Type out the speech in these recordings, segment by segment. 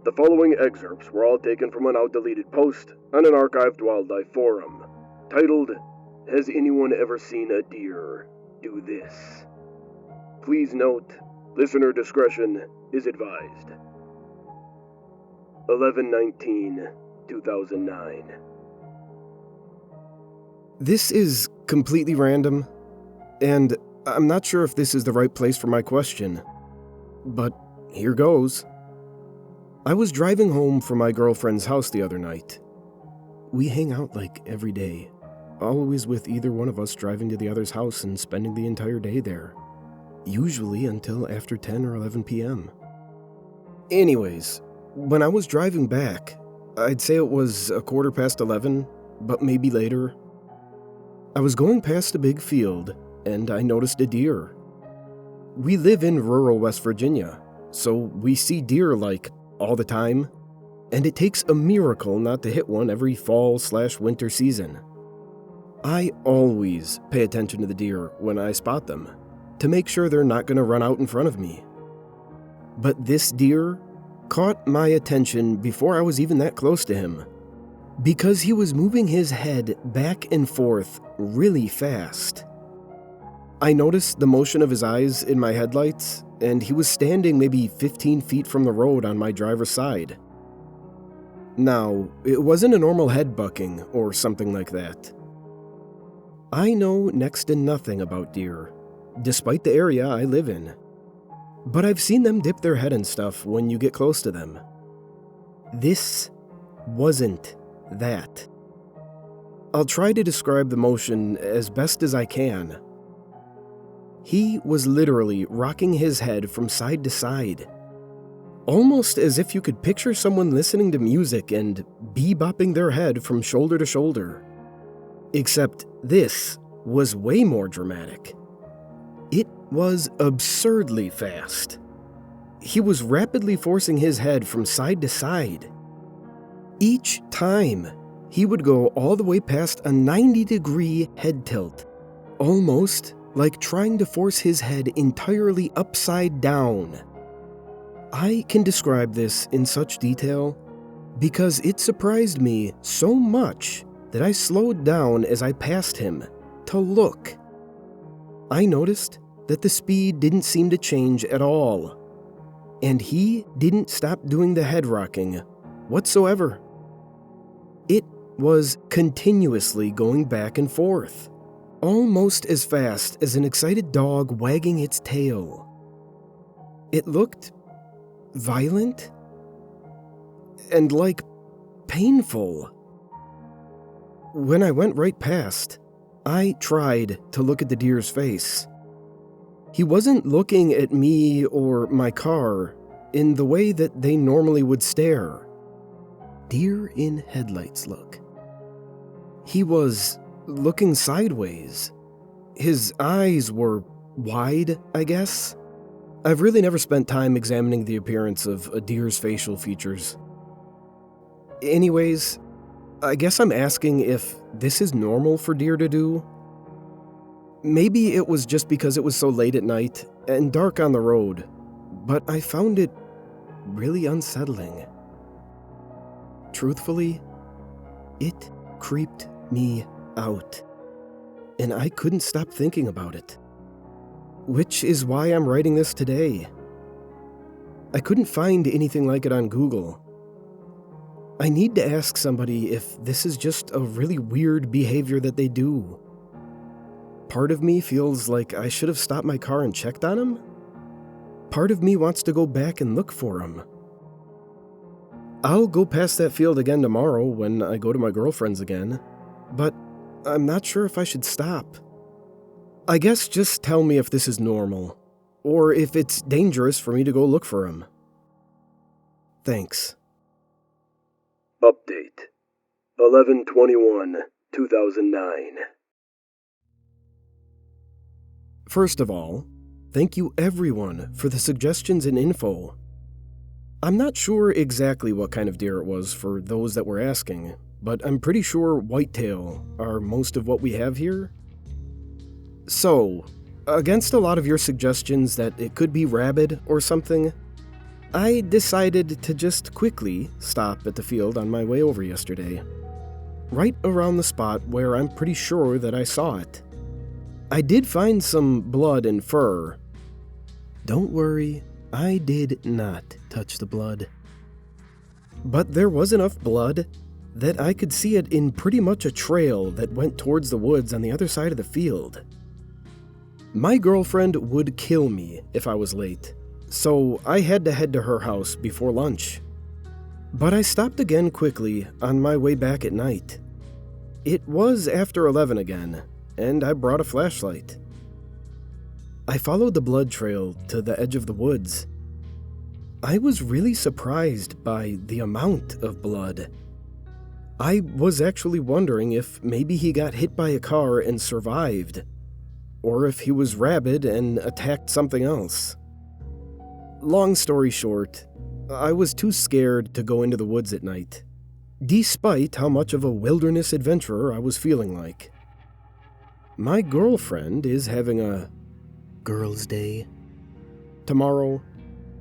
The following excerpts were all taken from an out-deleted post on an archived wildlife forum, titled, "Has anyone ever seen a deer do this?" Please note, listener discretion is advised. 11/19/2009. This is completely random, and I'm not sure if this is the right place for my question, but here goes. I was driving home from my girlfriend's house the other night. We hang out like every day, always with either one of us driving to the other's house and spending the entire day there, usually until after 10 or 11 p.m. Anyways, when I was driving back, I'd say it was 11:15, but maybe later, I was going past a big field, and I noticed a deer. We live in rural West Virginia, so we see deer like all the time, and it takes a miracle not to hit one every fall/winter season. I always pay attention to the deer when I spot them, to make sure they're not going to run out in front of me. But this deer caught my attention before I was even that close to him, because he was moving his head back and forth really fast. I noticed the motion of his eyes in my headlights, and he was standing maybe 15 feet from the road on my driver's side. Now, it wasn't a normal head bucking or something like that. I know next to nothing about deer, despite the area I live in. But I've seen them dip their head and stuff when you get close to them. This wasn't that. I'll try to describe the motion as best as I can. He was literally rocking his head from side to side, almost as if you could picture someone listening to music and bebopping their head from shoulder to shoulder. Except this was way more dramatic. It was absurdly fast. He was rapidly forcing his head from side to side. Each time, he would go all the way past a 90-degree head tilt, almost like trying to force his head entirely upside down. I can describe this in such detail because it surprised me so much that I slowed down as I passed him to look. I noticed that the speed didn't seem to change at all, and he didn't stop doing the head rocking whatsoever. It was continuously going back and forth, almost as fast as an excited dog wagging its tail. It looked violent and like painful. When I went right past, I tried to look at the deer's face. He wasn't looking at me or my car in the way that they normally would stare. Deer in headlights look. He was looking sideways. His eyes were wide, I guess. I've really never spent time examining the appearance of a deer's facial features. Anyways, I guess I'm asking if this is normal for deer to do. Maybe it was just because it was so late at night and dark on the road, but I found it really unsettling. Truthfully, it creeped me out, and I couldn't stop thinking about it. Which is why I'm writing this today. I couldn't find anything like it on Google. I need to ask somebody if this is just a really weird behavior that they do. Part of me feels like I should have stopped my car and checked on him. Part of me wants to go back and look for him. I'll go past that field again tomorrow when I go to my girlfriend's again, but I'm not sure if I should stop. I guess just tell me if this is normal, or if it's dangerous for me to go look for him. Thanks. Update 11/21/2009. First of all, thank you everyone for the suggestions and info. I'm not sure exactly what kind of deer it was for those that were asking, but I'm pretty sure whitetail are most of what we have here. So, against a lot of your suggestions that it could be rabid or something, I decided to just quickly stop at the field on my way over yesterday, right around the spot where I'm pretty sure that I saw it. I did find some blood and fur. Don't worry, I did not touch the blood. But there was enough blood that I could see it in pretty much a trail that went towards the woods on the other side of the field. My girlfriend would kill me if I was late, so I had to head to her house before lunch. But I stopped again quickly on my way back at night. It was after 11 again, and I brought a flashlight. I followed the blood trail to the edge of the woods. I was really surprised by the amount of blood. I was actually wondering if maybe he got hit by a car and survived, or if he was rabid and attacked something else. Long story short, I was too scared to go into the woods at night, despite how much of a wilderness adventurer I was feeling like. My girlfriend is having a girls' day tomorrow,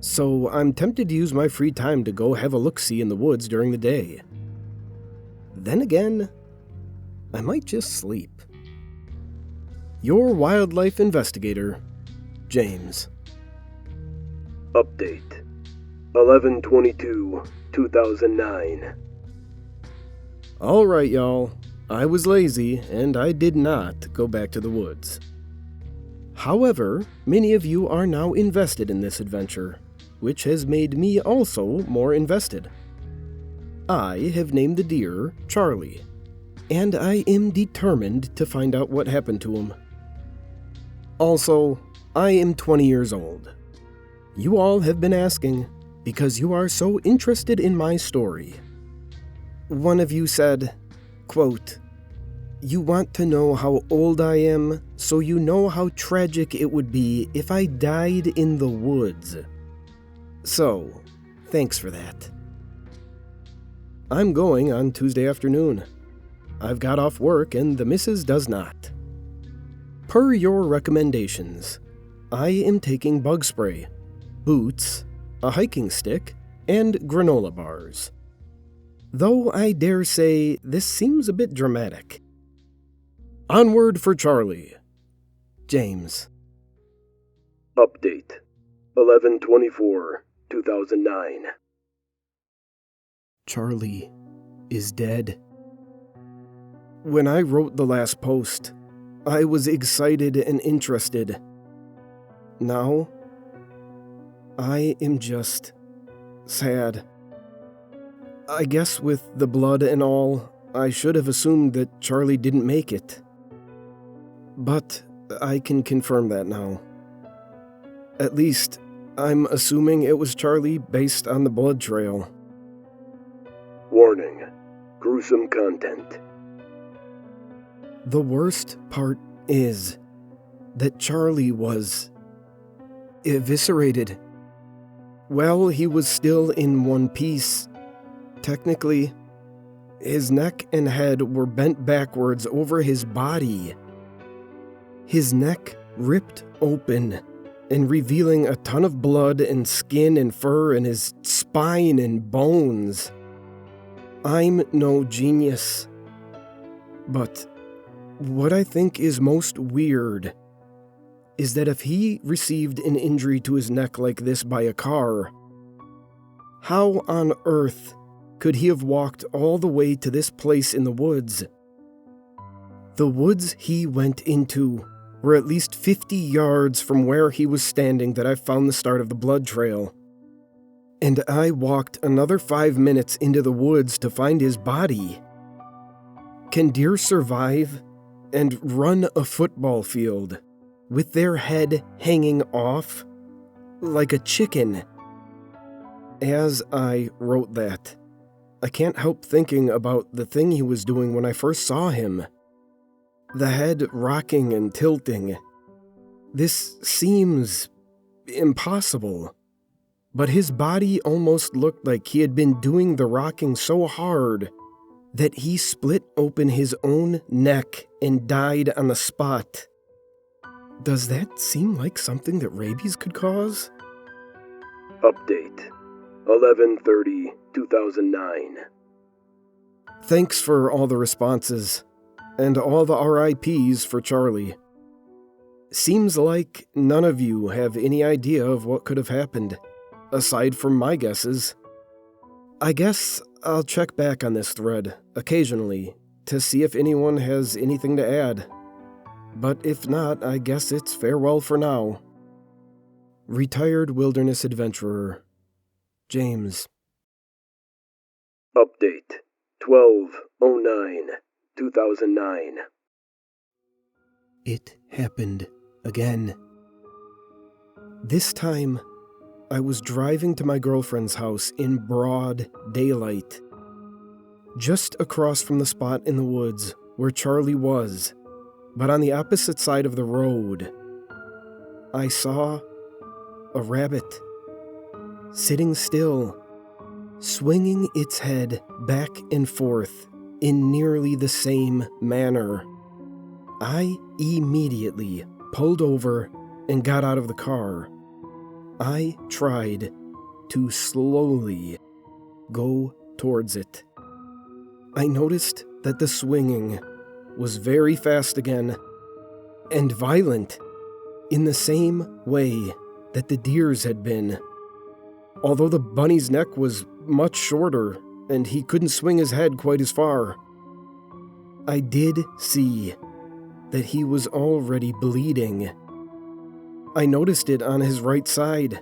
so I'm tempted to use my free time to go have a look-see in the woods during the day. Then again, I might just sleep. Your wildlife investigator, James. Update 11/22/2009. Alright, y'all. I was lazy, and I did not go back to the woods. However, many of you are now invested in this adventure, which has made me also more invested. I have named the deer Charlie, and I am determined to find out what happened to him. Also, I am 20 years old. You all have been asking because you are so interested in my story. One of you said, quote, "You want to know how old I am, so you know how tragic it would be if I died in the woods." So, thanks for that. I'm going on Tuesday afternoon. I've got off work and the missus does not. Per your recommendations, I am taking bug spray, boots, a hiking stick, and granola bars. Though I dare say this seems a bit dramatic. Onward for Charlie. James. Update 11/24/2009. Charlie is dead. When I wrote the last post, I was excited and interested. Now, I am just sad. I guess with the blood and all, I should have assumed that Charlie didn't make it. But I can confirm that now. At least, I'm assuming it was Charlie based on the blood trail. Warning: gruesome content. The worst part is that Charlie was eviscerated. Well, he was still in one piece. Technically, his neck and head were bent backwards over his body. His neck ripped open and revealing a ton of blood and skin and fur and his spine and bones. I'm no genius. But what I think is most weird is that if he received an injury to his neck like this by a car, how on earth could he have walked all the way to this place in the woods? The woods he went into were at least 50 yards from where he was standing that I found the start of the blood trail. And I walked another 5 minutes into the woods to find his body. Can deer survive and run a football field with their head hanging off like a chicken? As I wrote that, I can't help thinking about the thing he was doing when I first saw him. The head rocking and tilting. This seems impossible, but his body almost looked like he had been doing the rocking so hard that he split open his own neck and died on the spot. Does that seem like something that rabies could cause? Update 11/30/2009. Thanks for all the responses, and all the RIPs for Charlie. Seems like none of you have any idea of what could have happened, aside from my guesses. I guess I'll check back on this thread occasionally to see if anyone has anything to add. But if not, I guess it's farewell for now. Retired Wilderness Adventurer, James. Update 12/09/2009. It happened again. This time, I was driving to my girlfriend's house in broad daylight, just across from the spot in the woods where Charlie was, but on the opposite side of the road. I saw a rabbit sitting still, swinging its head back and forth in nearly the same manner. I immediately pulled over and got out of the car. I tried to slowly go towards it. I noticed that the swinging was very fast again, and violent, in the same way that the deer's had been. Although the bunny's neck was much shorter, and he couldn't swing his head quite as far. I did see that he was already bleeding. I noticed it on his right side,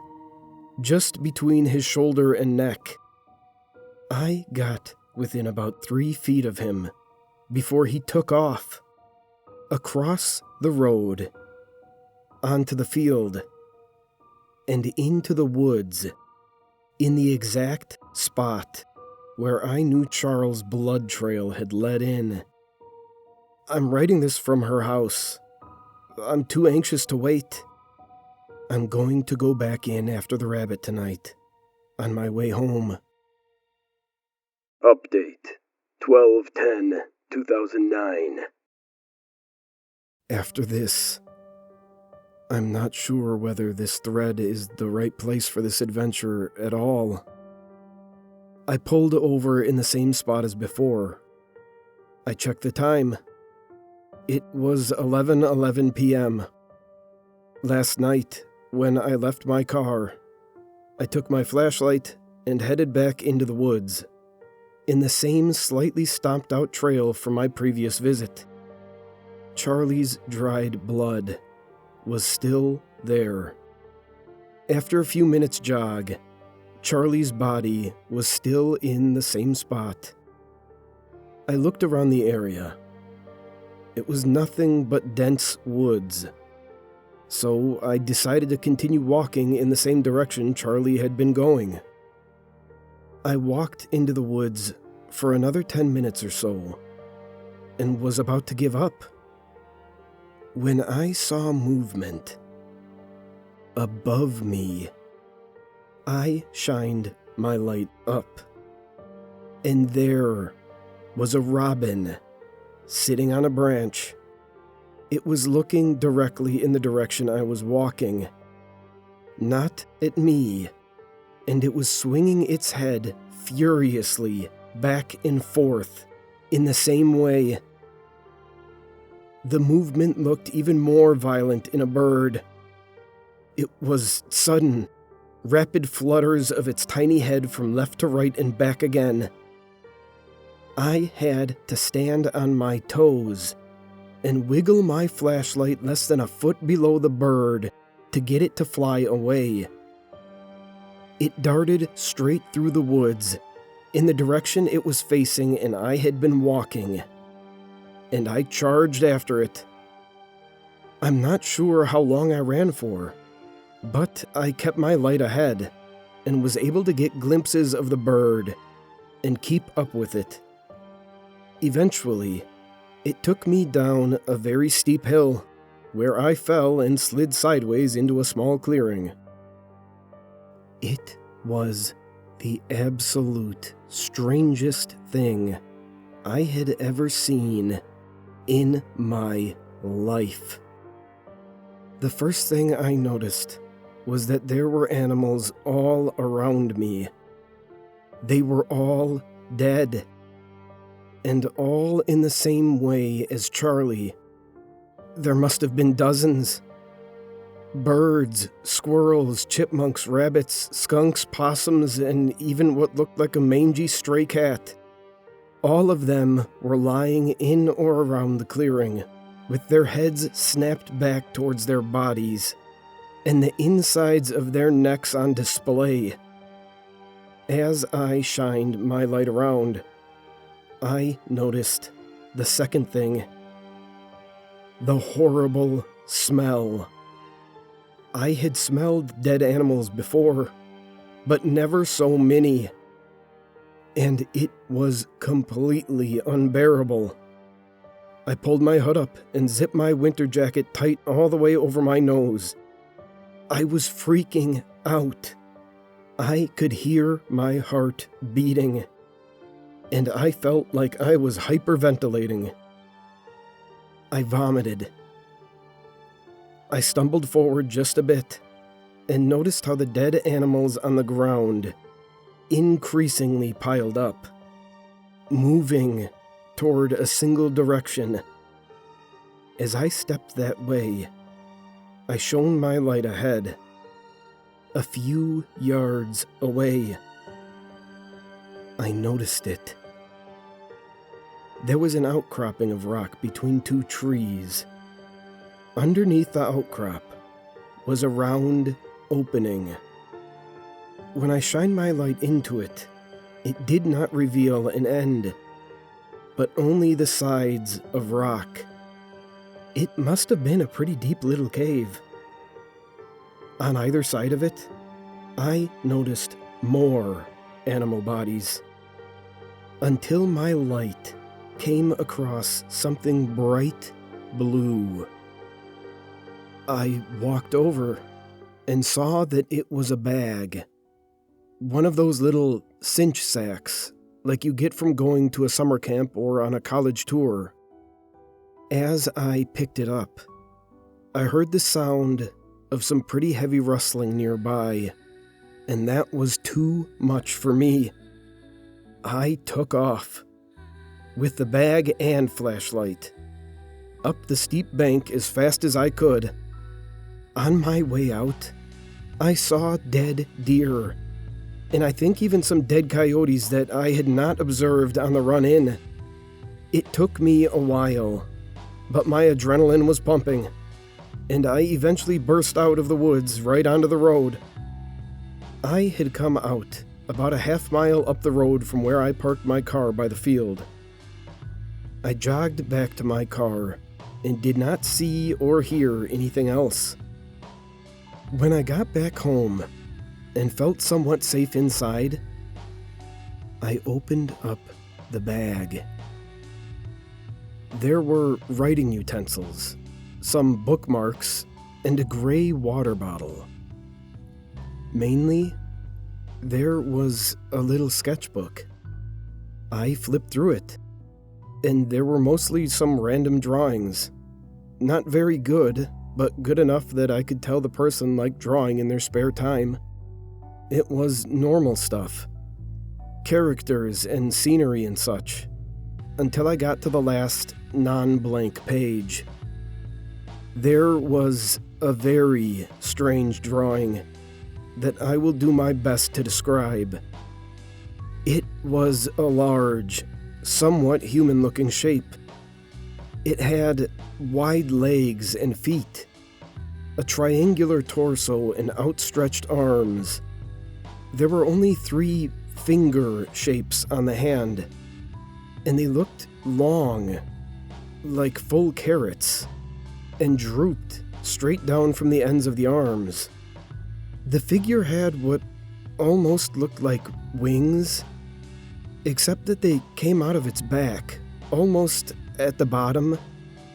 just between his shoulder and neck. I got within about 3 feet of him before he took off, across the road, onto the field, and into the woods, in the exact spot where I knew Charles' blood trail had led in. I'm writing this from her house. I'm too anxious to wait. I'm going to go back in after the rabbit tonight, on my way home. Update 12/10/2009. After this, I'm not sure whether this thread is the right place for this adventure at all. I pulled over in the same spot as before. I checked the time. It was 11:11 p.m. Last night, when I left my car, I took my flashlight and headed back into the woods, in the same slightly stomped-out trail from my previous visit. Charlie's dried blood was still there. After a few minutes' jog, Charlie's body was still in the same spot. I looked around the area. It was nothing but dense woods, so I decided to continue walking in the same direction Charlie had been going. I walked into the woods for another 10 minutes or so, and was about to give up, when I saw movement above me. I shined my light up, and there was a robin sitting on a branch. It was looking directly in the direction I was walking, not at me, and it was swinging its head furiously back and forth in the same way. The movement looked even more violent in a bird. It was sudden, rapid flutters of its tiny head from left to right and back again. I had to stand on my toes and wiggle my flashlight less than a foot below the bird to get it to fly away. It darted straight through the woods, in the direction it was facing and I had been walking, and I charged after it. I'm not sure how long I ran for, but I kept my light ahead and was able to get glimpses of the bird and keep up with it. Eventually, it took me down a very steep hill, where I fell and slid sideways into a small clearing. It was the absolute strangest thing I had ever seen in my life. The first thing I noticed was that there were animals all around me. They were all dead, and all in the same way as Charlie. There must have been dozens. Birds, squirrels, chipmunks, rabbits, skunks, possums, and even what looked like a mangy stray cat. All of them were lying in or around the clearing, with their heads snapped back towards their bodies, and the insides of their necks on display. As I shined my light around, I noticed the second thing. The horrible smell. I had smelled dead animals before, but never so many. And it was completely unbearable. I pulled my hood up and zipped my winter jacket tight all the way over my nose. I was freaking out. I could hear my heart beating, and I felt like I was hyperventilating. I vomited. I stumbled forward just a bit and noticed how the dead animals on the ground increasingly piled up, moving toward a single direction. As I stepped that way, I shone my light ahead, a few yards away. I noticed it. There was an outcropping of rock between two trees. Underneath the outcrop was a round opening. When I shined my light into it, it did not reveal an end, but only the sides of rock. It must have been a pretty deep little cave. On either side of it, I noticed more animal bodies, until my light came across something bright blue. I walked over and saw that it was a bag. One of those little cinch sacks, like you get from going to a summer camp or on a college tour. As I picked it up, I heard the sound of some pretty heavy rustling nearby, and that was too much for me. I took off, with the bag and flashlight, up the steep bank as fast as I could. On my way out, I saw dead deer, and I think even some dead coyotes that I had not observed on the run in. It took me a while, but my adrenaline was pumping, and I eventually burst out of the woods right onto the road. I had come out about a half-mile up the road from where I parked my car by the field. I jogged back to my car and did not see or hear anything else. When I got back home and felt somewhat safe inside, I opened up the bag. There were writing utensils, some bookmarks, and a gray water bottle. Mainly, there was a little sketchbook. I flipped through it, and there were mostly some random drawings. Not very good, but good enough that I could tell the person liked drawing in their spare time. It was normal stuff. Characters and scenery and such, until I got to the last non-blank page. There was a very strange drawing that I will do my best to describe. It was a large, somewhat human-looking shape. It had wide legs and feet, a triangular torso and outstretched arms. There were only 3 finger shapes on the hand, and they looked long, like full carrots, and drooped straight down from the ends of the arms. The figure had what almost looked like wings, except that they came out of its back, almost at the bottom,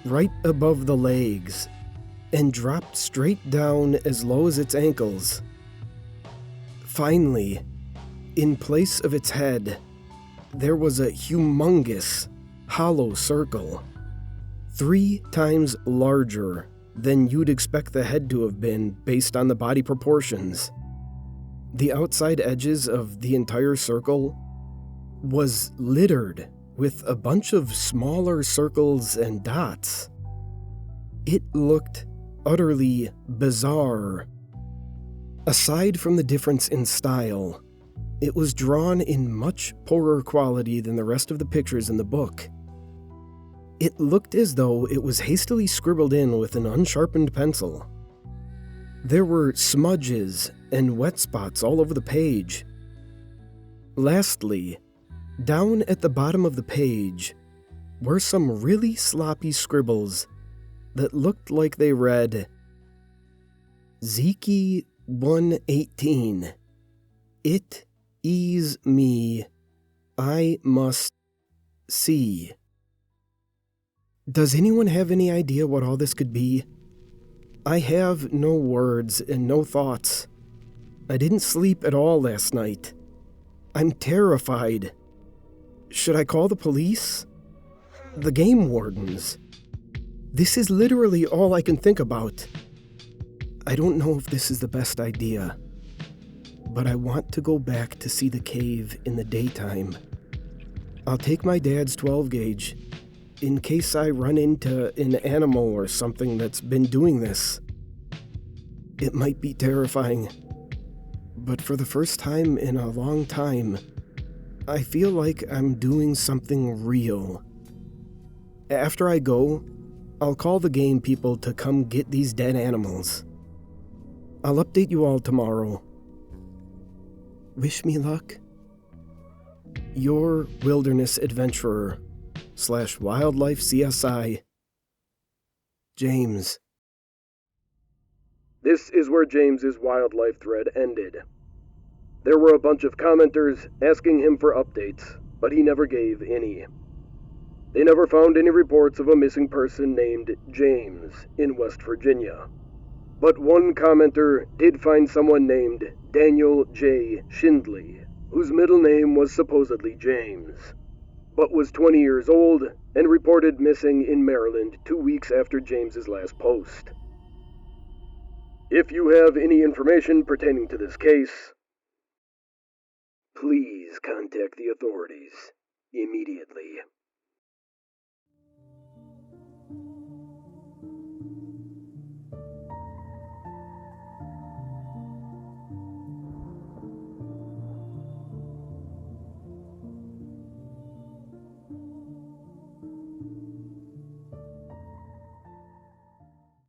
right above the legs, and dropped straight down as low as its ankles. Finally, in place of its head, there was a humongous, hollow circle, 3 times larger than you'd expect the head to have been based on the body proportions. The outside edges of the entire circle was littered with a bunch of smaller circles and dots. It looked utterly bizarre. Aside from the difference in style, it was drawn in much poorer quality than the rest of the pictures in the book. It looked as though it was hastily scribbled in with an unsharpened pencil. There were smudges and wet spots all over the page. Lastly, down at the bottom of the page were some really sloppy scribbles that looked like they read, Zeke 118. It is me. I must see. Does anyone have any idea what all this could be? I have no words and no thoughts. I didn't sleep at all last night. I'm terrified. Should I call the police? The game wardens? This is literally all I can think about. I don't know if this is the best idea, but I want to go back to see the cave in the daytime. I'll take my dad's 12 gauge in case I run into an animal or something that's been doing this. It might be terrifying, but for the first time in a long time, I feel like I'm doing something real. After I go, I'll call the game people to come get these dead animals. I'll update you all tomorrow. Wish me luck. Your wilderness adventurer / wildlife CSI, James. This is where James's wildlife thread ended. There were a bunch of commenters asking him for updates, but he never gave any. They never found any reports of a missing person named James in West Virginia. But one commenter did find someone named Daniel J. Shindley, whose middle name was supposedly James, but was 20 years old and reported missing in Maryland 2 weeks after James's last post. If you have any information pertaining to this case, please contact the authorities immediately.